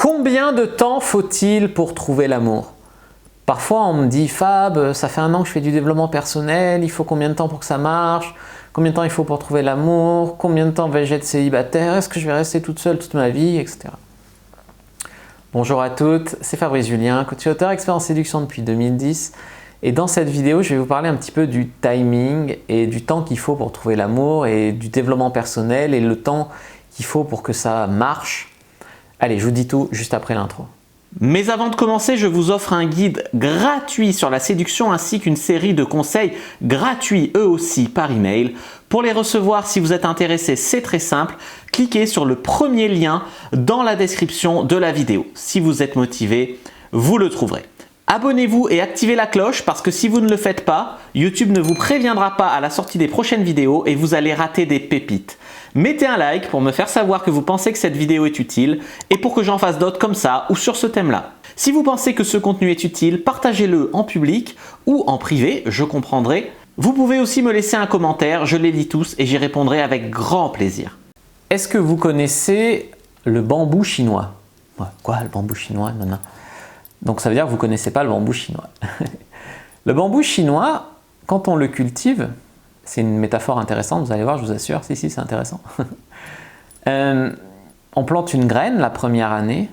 Combien de temps faut-il pour trouver l'amour? Parfois on me dit, Fab, ça fait 1 an que je fais du développement personnel, il faut combien de temps pour que ça marche? Combien de temps il faut pour trouver l'amour? Combien de temps vais-je être célibataire? Est-ce que je vais rester toute seule toute ma vie? Etc. Bonjour à toutes, c'est Fabrice Julien, coach et auteur expert en séduction depuis 2010. Et dans cette vidéo, je vais vous parler un petit peu du timing et du temps qu'il faut pour trouver l'amour et du développement personnel et le temps qu'il faut pour que ça marche. Allez, je vous dis tout juste après l'intro. Mais avant de commencer, je vous offre un guide gratuit sur la séduction ainsi qu'une série de conseils gratuits eux aussi par email. Pour les recevoir, si vous êtes intéressé, c'est très simple. Cliquez sur le premier lien dans la description de la vidéo. Si vous êtes motivé, vous le trouverez. Abonnez-vous et activez la cloche parce que si vous ne le faites pas, YouTube ne vous préviendra pas à la sortie des prochaines vidéos et vous allez rater des pépites. Mettez un like pour me faire savoir que vous pensez que cette vidéo est utile et pour que j'en fasse d'autres comme ça ou sur ce thème-là. Si vous pensez que ce contenu est utile, partagez-le en public ou en privé, je comprendrai. Vous pouvez aussi me laisser un commentaire, je les lis tous et j'y répondrai avec grand plaisir. Est-ce que vous connaissez le bambou chinois? Quoi, le bambou chinois? Non. Donc ça veut dire que vous ne connaissez pas le bambou chinois. Le bambou chinois, quand on le cultive, c'est une métaphore intéressante, vous allez voir, je vous assure, si c'est intéressant. On plante une graine la première année,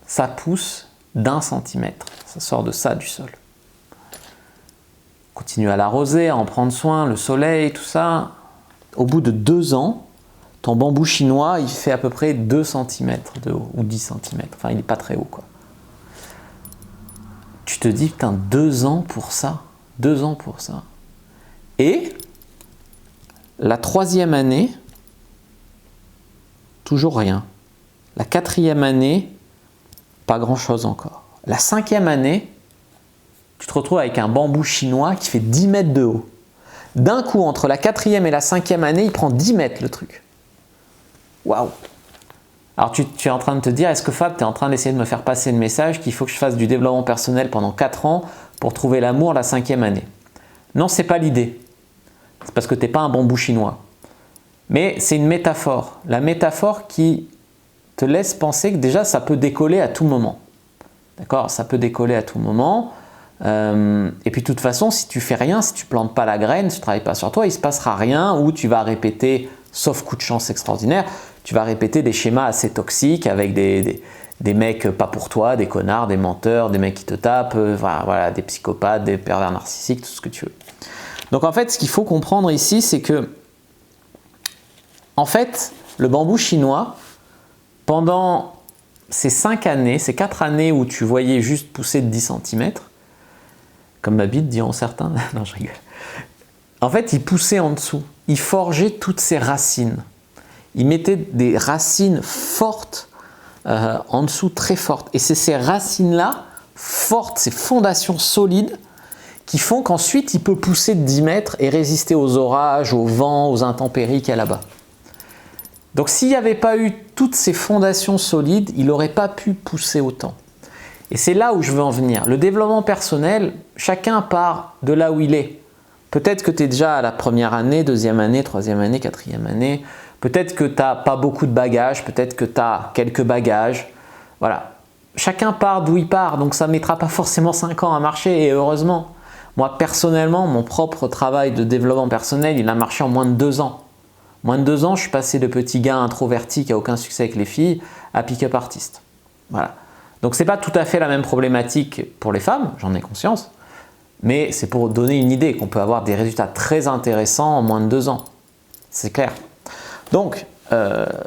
ça pousse d'1 centimètre, ça sort de ça du sol. On continue à l'arroser, à en prendre soin, le soleil, tout ça. Au bout de 2 ans, ton bambou chinois, il fait à peu près 2 cm de haut, ou 10 cm, enfin il n'est pas très haut quoi. Tu te dis, putain, 2 ans pour ça, 2 ans pour ça. Et la 3e année, toujours rien. La 4e année, pas grand chose encore. La 5e année, tu te retrouves avec un bambou chinois qui fait 10 mètres de haut. D'un coup, entre la 4e et la 5e année, il prend 10 mètres le truc. Waouh! Alors tu es en train de te dire, est-ce que Fab, tu es en train d'essayer de me faire passer le message qu'il faut que je fasse du développement personnel pendant 4 ans pour trouver l'amour la 5e année? Non, c'est pas l'idée. C'est parce que tu n'es pas un bambou chinois. Mais c'est une métaphore. La métaphore qui te laisse penser que déjà ça peut décoller à tout moment. D'accord? Ça peut décoller à tout moment. Et puis de toute façon, si tu fais rien, si tu ne plantes pas la graine, si tu ne travailles pas sur toi, il ne se passera rien ou tu vas répéter, sauf coup de chance extraordinaire, tu vas répéter des schémas assez toxiques avec des mecs pas pour toi, des connards, des menteurs, des mecs qui te tapent, voilà, des psychopathes, des pervers narcissiques, tout ce que tu veux. Donc en fait, ce qu'il faut comprendre ici, c'est que en fait, le bambou chinois, pendant ces 5 années, ces 4 années où tu voyais juste pousser de 10 cm, comme ma bite diront certains, non je rigole, en fait il poussait en dessous, il forgeait toutes ses racines, il mettait des racines fortes en dessous, très fortes, et c'est ces racines-là, fortes, ces fondations solides, qui font qu'ensuite il peut pousser de 10 mètres et résister aux orages, aux vents, aux intempéries qu'il y a là-bas. Donc s'il n'y avait pas eu toutes ces fondations solides, il n'aurait pas pu pousser autant. Et c'est là où je veux en venir. Le développement personnel, chacun part de là où il est. Peut-être que tu es déjà à la 1re année, 2e année, 3e année, 4e année. Peut-être que tu n'as pas beaucoup de bagages, peut-être que tu as quelques bagages. Voilà. Chacun part d'où il part, donc ça ne mettra pas forcément 5 ans à marcher, et heureusement. Moi, personnellement, mon propre travail de développement personnel, il a marché en moins de 2 ans. Moins de 2 ans, je suis passé de petit gars introverti qui n'a aucun succès avec les filles à pick-up artiste. Voilà. Donc, ce n'est pas tout à fait la même problématique pour les femmes, j'en ai conscience, mais c'est pour donner une idée qu'on peut avoir des résultats très intéressants en moins de 2 ans. C'est clair. Donc,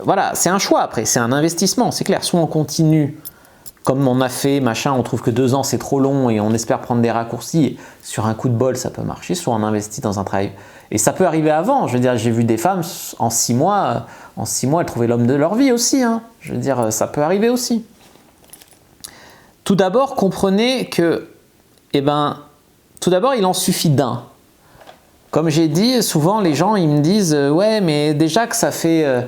voilà, c'est un choix après, c'est un investissement, c'est clair. Soit on continue comme on a fait, machin, on trouve que 2 ans c'est trop long et on espère prendre des raccourcis, sur un coup de bol ça peut marcher, soit on investit dans un travail. Et ça peut arriver avant, je veux dire, j'ai vu des femmes en 6 mois, elles trouvaient l'homme de leur vie aussi, hein. Je veux dire, ça peut arriver aussi. Tout d'abord, comprenez que, tout d'abord il en suffit d'un. Comme j'ai dit, souvent les gens ils me disent, ouais mais déjà que ça fait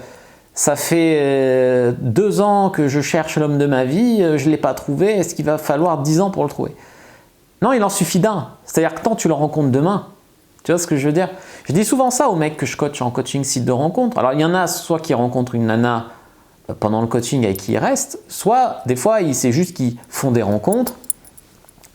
2 ans que je cherche l'homme de ma vie, je ne l'ai pas trouvé, est-ce qu'il va falloir 10 ans pour le trouver? Non, il en suffit d'un. C'est-à-dire que tant tu le rencontres demain. Tu vois ce que je veux dire? Je dis souvent ça aux mecs que je coach en coaching site de rencontre. Alors il y en a soit qui rencontrent une nana pendant le coaching avec qui ils restent, soit des fois c'est juste qu'ils font des rencontres,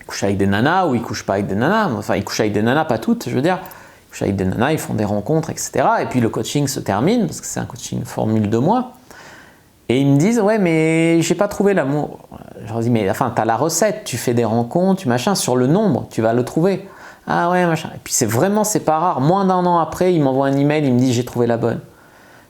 ils couchent avec des nanas ou ils couchent pas avec des nanas, enfin ils couchent avec des nanas, pas toutes je veux dire, ils couchent avec des nanas, ils font des rencontres, etc. Et puis le coaching se termine, parce que c'est un coaching formule 2 mois, et ils me disent ouais mais j'ai pas trouvé l'amour. Je leur dis mais enfin t'as la recette, tu fais des rencontres, tu machin, sur le nombre, tu vas le trouver. Ah ouais machin. Et puis c'est pas rare, moins d'un an après, il m'envoie un email, il me dit j'ai trouvé la bonne.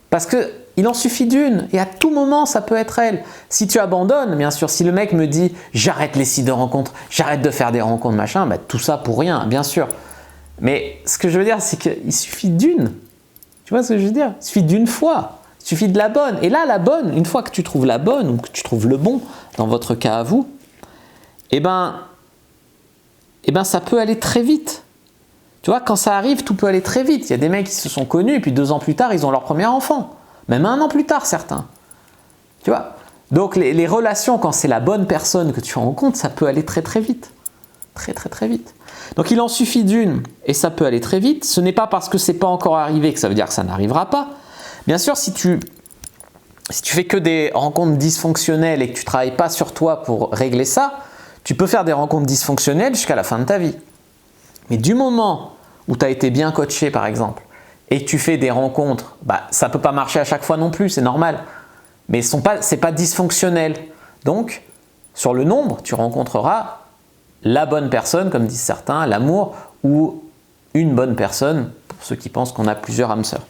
Parce que il en suffit d'une, et à tout moment ça peut être elle. Si tu abandonnes, bien sûr, si le mec me dit j'arrête les sites de rencontres, j'arrête de faire des rencontres, machin, bah, tout ça pour rien, bien sûr. Mais ce que je veux dire, c'est qu'il suffit d'une. Tu vois ce que je veux dire? Il suffit d'une fois, il suffit de la bonne. Et là, la bonne, une fois que tu trouves la bonne, ou que tu trouves le bon, dans votre cas à vous, eh ben ça peut aller très vite. Tu vois, quand ça arrive, tout peut aller très vite. Il y a des mecs qui se sont connus, et puis 2 ans plus tard, ils ont leur premier enfant. Même 1 an plus tard, certains. Tu vois? Donc les relations, quand c'est la bonne personne que tu rencontres, ça peut aller très très vite. Très très très vite. Donc il en suffit d'une, et ça peut aller très vite. Ce n'est pas parce que c'est pas encore arrivé que ça veut dire que ça n'arrivera pas. Bien sûr, si tu fais que des rencontres dysfonctionnelles et que tu ne travailles pas sur toi pour régler ça, tu peux faire des rencontres dysfonctionnelles jusqu'à la fin de ta vie. Mais du moment où tu as été bien coaché par exemple, et que tu fais des rencontres, bah, ça ne peut pas marcher à chaque fois non plus, c'est normal. Mais ce n'est pas dysfonctionnel. Donc, sur le nombre, tu rencontreras la bonne personne, comme disent certains, l'amour, ou une bonne personne, pour ceux qui pensent qu'on a plusieurs âmes sœurs.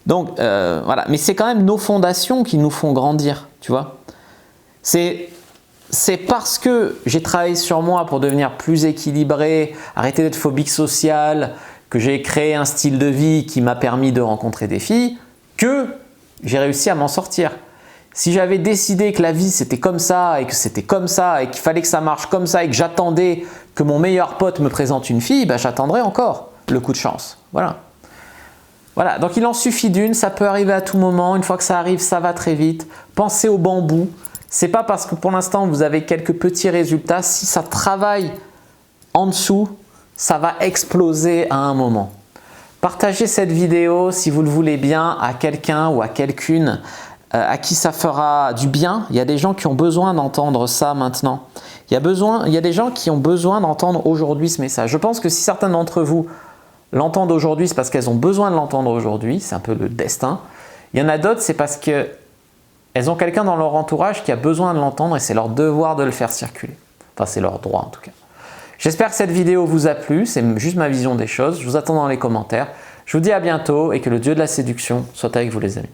Donc, voilà. Mais c'est quand même nos fondations qui nous font grandir, tu vois. C'est parce que j'ai travaillé sur moi pour devenir plus équilibré, arrêter d'être phobique social, que j'ai créé un style de vie qui m'a permis de rencontrer des filles, que j'ai réussi à m'en sortir. Si j'avais décidé que la vie c'était comme ça et que c'était comme ça et qu'il fallait que ça marche comme ça et que j'attendais que mon meilleur pote me présente une fille, bah, j'attendrais encore le coup de chance. Voilà. Voilà, donc il en suffit d'une, ça peut arriver à tout moment. Une fois que ça arrive, ça va très vite. Pensez au bambou. C'est pas parce que pour l'instant vous avez quelques petits résultats, si ça travaille en dessous, ça va exploser à un moment. Partagez cette vidéo si vous le voulez bien à quelqu'un ou à quelqu'une à qui ça fera du bien. Il y a des gens qui ont besoin d'entendre ça maintenant. Il y a des gens qui ont besoin d'entendre aujourd'hui ce message. Je pense que si certains d'entre vous l'entendent aujourd'hui, c'est parce qu'elles ont besoin de l'entendre aujourd'hui. C'est un peu le destin. Il y en a d'autres, c'est parce que elles ont quelqu'un dans leur entourage qui a besoin de l'entendre et c'est leur devoir de le faire circuler. Enfin, c'est leur droit en tout cas. J'espère que cette vidéo vous a plu, c'est juste ma vision des choses. Je vous attends dans les commentaires. Je vous dis à bientôt et que le Dieu de la séduction soit avec vous les amis.